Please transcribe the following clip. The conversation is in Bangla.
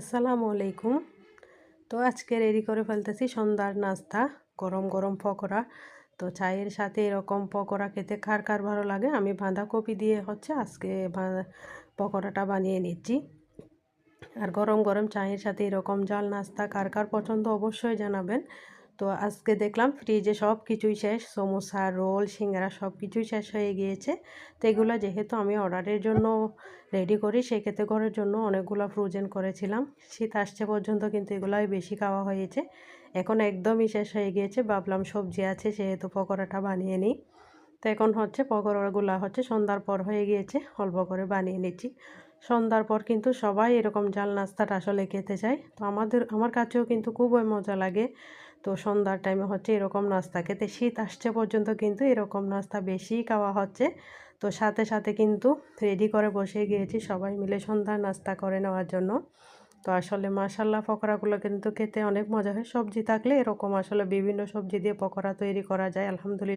আসসালামু আলাইকুম। তো আজকে রেডি করে ফেলতেছি সন্ধ্যার নাস্তা, গরম গরম পকোড়া। তো চায়ের সাথে এরকম পকোড়া খেতে কার কার ভালো লাগে। আমি বাঁধাকপি দিয়ে আজকে পকোড়াটা বানিয়ে নিচ্ছি। আর গরম গরম চায়ের সাথে এরকম জাল নাস্তা কার কার পছন্দ অবশ্যই জানাবেন। তো আজকে দেখলাম ফ্রিজে সব কিছুই শেষ, সমোসা, রোল, সিঙ্গারা সব কিছুই শেষ হয়ে গিয়েছে। তো এগুলো যেহেতু আমি অর্ডারের জন্য রেডি করি, সেক্ষেত্রে ঘরের জন্য অনেকগুলো ফ্রোজেন করেছিলাম। শীত আসছে পর্যন্ত কিন্তু এগুলাই বেশি খাওয়া হয়েছে। এখন একদমই শেষ হয়ে গিয়েছে, ভাবলাম সবজি আছে সেহেতু পকোড়াটা বানিয়ে নিই। তো এখন পকোড়াগুলো সন্ধ্যার পর হয়ে গিয়েছে, অল্প করে বানিয়ে নিচ্ছি। সন্ধ্যার পর কিন্তু সবাই এরকম জাল নাস্তাটা আসলে খেতে চায়। তো আমার কাছেও কিন্তু খুবই মজা লাগে। তো সন্ধ্যার টাইমে এরকম নাস্তা খেতে, শীত আসছে পর্যন্ত কিন্তু এরকম নাস্তা বেশিই খাওয়া হচ্ছে। তো সাথে সাথে কিন্তু রেডি করে বসে গিয়েছি সবাই মিলে সন্ধ্যার নাস্তা করে নেওয়ার জন্য। তো আসলে মাশাল্লাহ পকোড়াগুলো কিন্তু খেতে অনেক মজা হয়। সবজি থাকলে এরকম আসলে বিভিন্ন সবজি দিয়ে পকোড়া তৈরি করা যায়, আলহামদুলিল্লাহ।